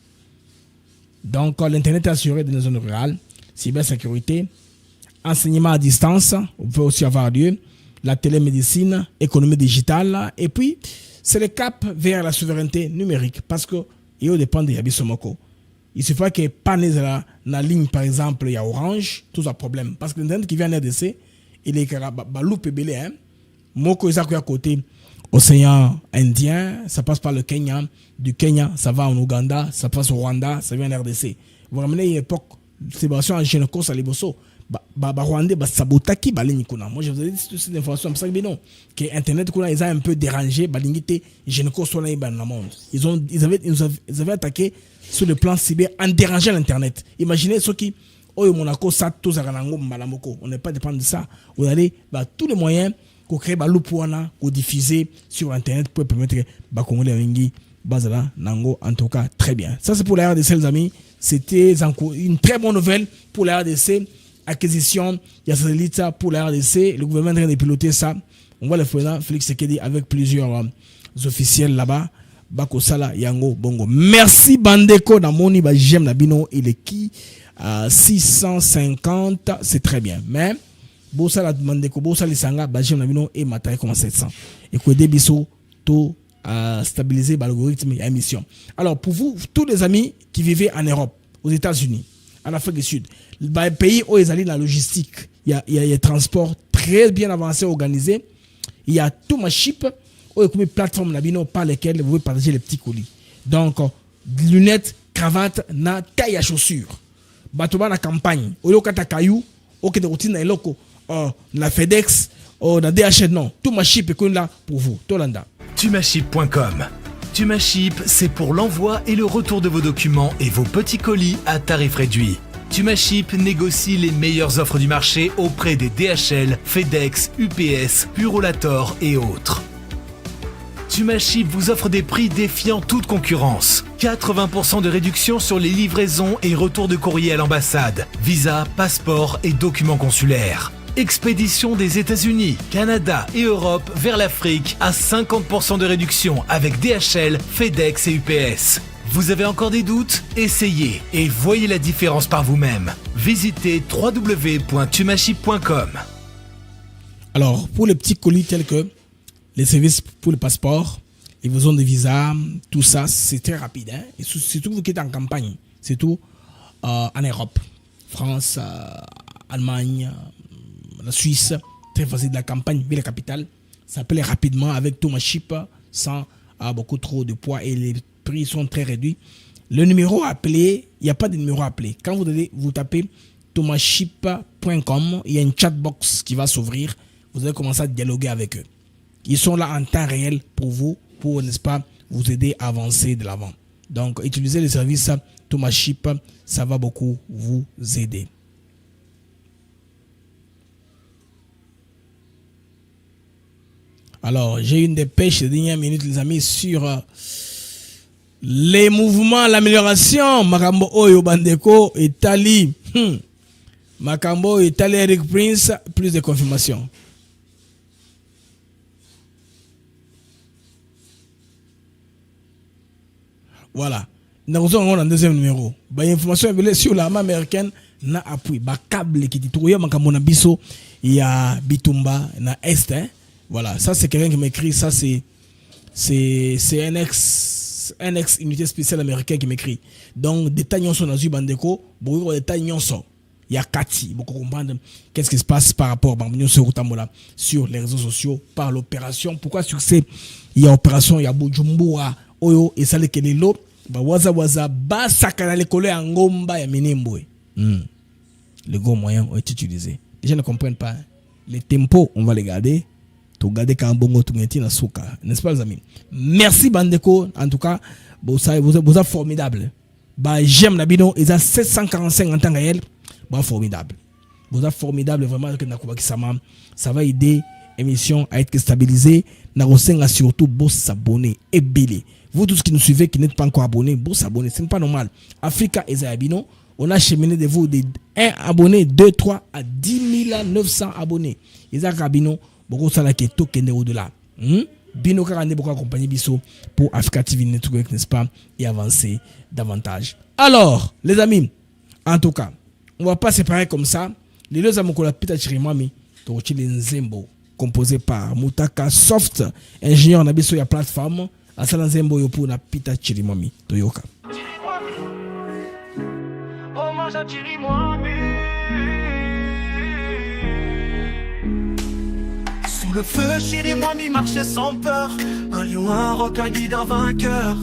Donc, l'Internet est assuré dans les zones rurales, cybersécurité, enseignement à distance, peut aussi avoir lieu, la télémédecine, économie digitale, et puis, c'est le cap vers la souveraineté numérique, parce que il dépend de Yabisomoko. Il suffit que pas la ligne, par exemple, il y a Orange, tout ça problème. Parce que l'Internet qui vient en RDC, il est loupe belé, hein. Moko est à côté, océan Indien, ça passe par le Kenya. Du Kenya, ça va en Ouganda, ça passe au Rwanda, ça vient en RDC. Vous ramenez une époque, Sébastien en Génocos à Liboso, Rwandais, Sabotaki, Balini Kuna. Moi, je vous ai dit cette information, c'est que non, que Internet, ils ont un peu dérangé, Balingité, Génocos, dans le monde. Ils avaient attaqué sur le plan cyber en dérangeant l'Internet. Imaginez ceux qui, Monaco, Sato, Zaranango, Malamoko. On n'est pas dépendant de ça. Vous allez, tous les moyens pour créer Baloupuana, pour diffuser sur Internet, pour permettre Bakongo Wengi, Bazala, Nango, en tout cas, très bien. Ça, c'est pour la RDC, les amis. C'était une très bonne nouvelle pour la RDC. Acquisition, il y a satellite pour la RDC. Le gouvernement est en train de piloter ça. On voit le président Félix Tshisekedi avec plusieurs officiels là-bas. Bakosala Yango Bongo. Merci Bandeko Namoni Bajem Nabino il est qui 650, c'est très bien. Mais Bosala Bandeko Bosala Sanga Bajem Nabino et Mataï comme 700. Et que Debiso tout stabiliser l'algorithme et émission. Alors pour vous, tous les amis qui vivez en Europe, aux États-Unis, en Afrique du Sud, les pays où ils allaient dans la logistique, il y a des transports très bien avancés, organisés. Il y a tout ma chip ou une plateforme par lesquelles vous pouvez partager les petits colis. Donc, lunettes, cravates, na taille à chaussures. Batoba na campagne. Au lieu de caillou, au lieu de routine na loko, na FedEx, na DHL, non. Tout ma chip est là pour vous. Tolanda. Tumaship.com. Tumaship, c'est pour l'envoi et le retour de vos documents et vos petits colis à tarif réduit. Tumaship négocie les meilleures offres du marché auprès des DHL, FedEx, UPS, Purolator et autres. TumaShip vous offre des prix défiant toute concurrence. 80% de réduction sur les livraisons et retours de courrier à l'ambassade, visa, passeport et documents consulaires. Expédition des États-Unis, Canada et Europe vers l'Afrique à 50% de réduction avec DHL, FedEx et UPS. Vous avez encore des doutes? Essayez et voyez la différence par vous-même. Visitez www.tumaship.com. Alors, pour les petits colis tels que les services pour le passeport, les besoins de visa, tout ça, c'est très rapide. Hein? Et surtout vous qui êtes en campagne, surtout en Europe, France, Allemagne, la Suisse, très facile de la campagne, mais la capitale, ça peut aller rapidement avec TumaShip sans beaucoup trop de poids et les prix sont très réduits. Le numéro à appeler, il n'y a pas de numéro à appeler. Quand vous tapez tumaship.com, il y a une chatbox qui va s'ouvrir. Vous allez commencer à dialoguer avec eux. Ils sont là en temps réel pour vous, pour, n'est-ce pas, vous aider à avancer de l'avant. Donc, utilisez les services TumaShip, ça va beaucoup vous aider. Alors, j'ai une dépêche de dernière minute, les amis, sur les mouvements, l'amélioration. Makambo Oyo Bandeko, Italie. Makambo Italie, Eric Prince, plus de confirmation. Voilà. Nous avons un deuxième numéro. Information sur l'armée américaine na appui. Câble qui dit tout. Makambo na biso. Il y a Bitumba na Est. Voilà. Ça, c'est quelqu'un qui m'écrit. Ça, c'est un ex-unité spéciale américaine qui m'écrit. Donc, détails nyonso na zu bandeko. Beaucoup de détails nyonso. Il y a Cathy. Beaucoup comprendre qu'est-ce qui se passe par rapport à sur les réseaux sociaux par l'opération. Pourquoi succès? Il y a opération, il y a Bujumbura. Oyo et ça les kelelo ba waza ba sakana les coller en ngomba ya minembo. Les gros moyens ont été utilisés. Les gens ne comprennent pas. Les tempos, on va les garder. To garder quand bongo to ngeti na souka. N'est-ce pas les amis? Merci Bandeko en tout cas, vous êtes formidable. Ba j'aime Nabino, ils ont 745 en temps réel. Ba formidable. Vous êtes formidable vraiment que Nakuba Kisama, ça va aider l'émission à être stabilisée. Narosenga surtout beau s'abonner et belé. Vous tous qui nous suivez, qui n'êtes pas encore abonnés, beau s'abonner, ce n'est pas normal. Africa et Zayabino, on a cheminé de vous de 1 abonné, 2, 3 à 10 900 abonnés. Et Zayabino, beaucoup ça là qui est token au-delà. Bino Karane beaucoup accompagné Bisso pour Africa TV Network, n'est-ce pas, et avancer davantage. Alors, les amis, en tout cas, on va pas séparer comme ça. Les deux amis qu'on a Peter Chirimami, Torochili Nzembo, composé par Mutaka Soft, ingénieur na biso ya plateforme. Asala Nzembo yo pour na Peter Chirimami, Toyoka. Hommage à Chirimami. Sous le feu, Chirimami marchait sans peur. Un lion, un recueilli d'un vainqueur.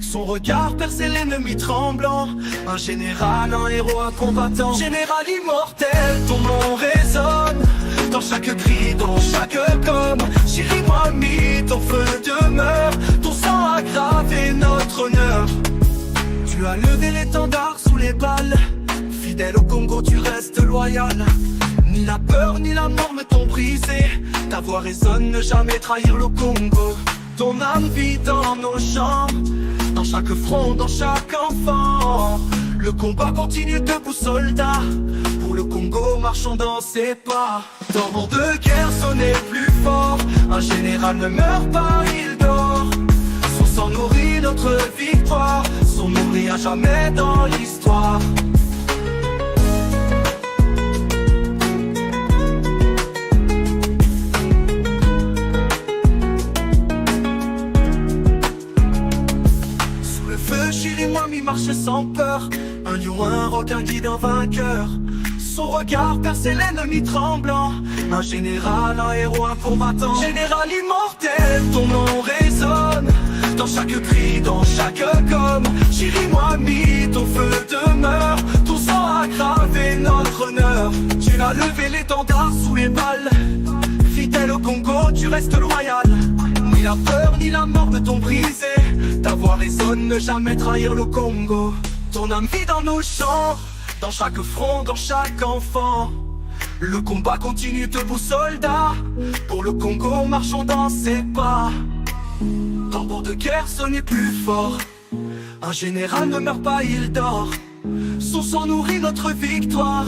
Son regard perçait l'ennemi tremblant. Un général, un héros, un combattant. Général immortel, ton nom résonne. Dans chaque cri, dans chaque gomme. Chirimami, ton feu demeure. Ton sang a gravé notre honneur. Tu as levé l'étendard sous les balles. Fidèle au Congo, tu restes loyal. Ni la peur, ni la mort ne t'ont brisé. Ta voix résonne, ne jamais trahir le Congo. Ton âme vit dans nos champs. Dans chaque front, dans chaque enfant. Le combat continue debout, soldats. Pour le Congo, marchons dans ses pas. Tambour de guerre sonnait plus fort. Un général ne meurt pas, il dort. Son sang nourrit notre victoire. Son nom brille à jamais dans l'histoire. Sous le feu, Chirimami marchait sans peur. Un lion, un requin guide un vainqueur. Son regard perçait l'ennemi tremblant. Un général, un héros, un combattant. Général immortel, ton nom résonne. Dans chaque cri, dans chaque gomme. Chirimami, ton feu demeure. Ton sang a gravé notre honneur. Tu as levé l'étendard sous les balles. Fidèle au Congo, tu restes loyal. Ni la peur, ni la mort ne t'ont brisé. Ta voix résonne, ne jamais trahir le Congo. Ton âme vit dans nos champs. Dans chaque front, dans chaque enfant. Le combat continue debout, soldats. Pour le Congo, marchons dans ses pas. Tambour de guerre sonnait plus fort. Un général ne meurt pas, il dort. Son sang nourrit notre victoire.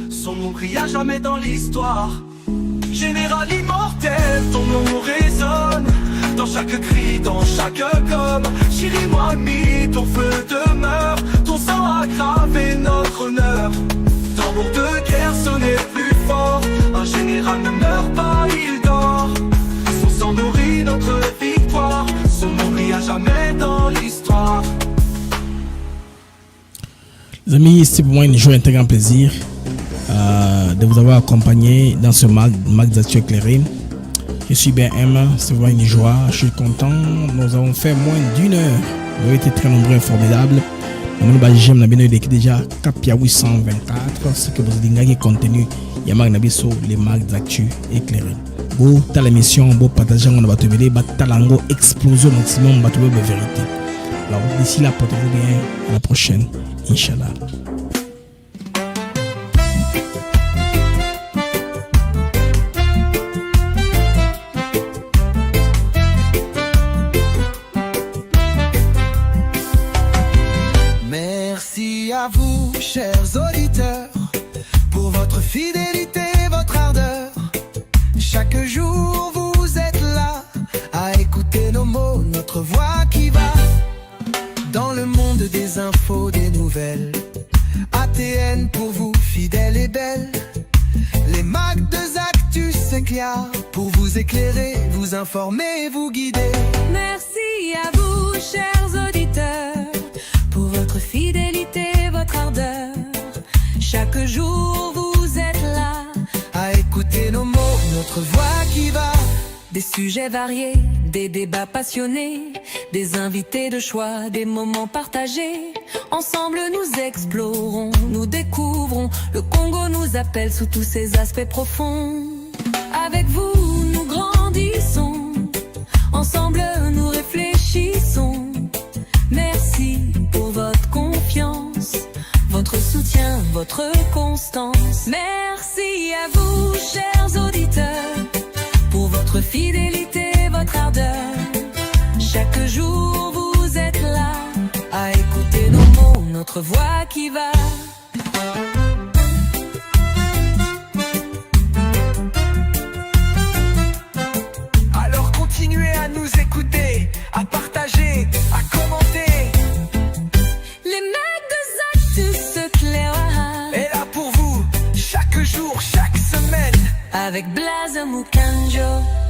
Son nom brille à jamais dans l'histoire. Général immortel, ton nom résonne dans chaque cri, dans chaque gomme. Chérie Mohamed, ton feu demeure. Ton sang a gravé notre honneur. Tambour de guerre sonnait plus fort. Un général ne meurt pas, il dort. Son sang nourrit notre victoire. Son nom brille à jamais dans l'histoire. Les amis, c'est pour moi une joie et un très grand plaisir de vous avoir accompagné dans ce mag d'actu éclairé. Je suis bien M, c'est vraiment une joie, je suis content. Nous avons fait moins d'1 heure. Vous avez été très nombreux et formidables. J'aime la bien déjà Capia 824, ce que vous avez dit contenu. Il y a les mags d'actu éclairé. Beau, t'as l'émission, beau partager, on va te ver, talango exploser au maximum, on va trouver la vérité. Alors d'ici là, portez-vous bien, à la prochaine, Inch'Allah. Merci à vous, chers auditeurs, pour votre fidélité, votre ardeur. Chaque jour vous êtes là à écouter nos mots, notre voix qui va dans le monde des infos, des nouvelles. ATN pour vous, fidèles et belles. Les mags de Actus s'éclairent pour vous éclairer, vous informer, vous guider. Merci à vous, chers auditeurs, pour votre fidélité, votre ardeur. Chaque jour vous êtes là à écouter nos mots, notre voix qui va. Des sujets variés, des débats passionnés, des invités de choix, des moments partagés. Ensemble nous explorons, nous découvrons. Le Congo nous appelle sous tous ses aspects profonds. Avec vous nous grandissons, ensemble nous réfléchissons. Merci pour votre confiance, votre soutien, votre constance. Merci à vous, chers auditeurs, pour votre fidélité, votre ardeur. Chaque jour vous êtes là à écouter nos mots, notre voix qui va. Alors continuez à nous écouter, à partager, à commenter. Les mags de Actus s'éclairent Et là pour vous, chaque jour, chaque semaine. avec Blaise Mukanjo.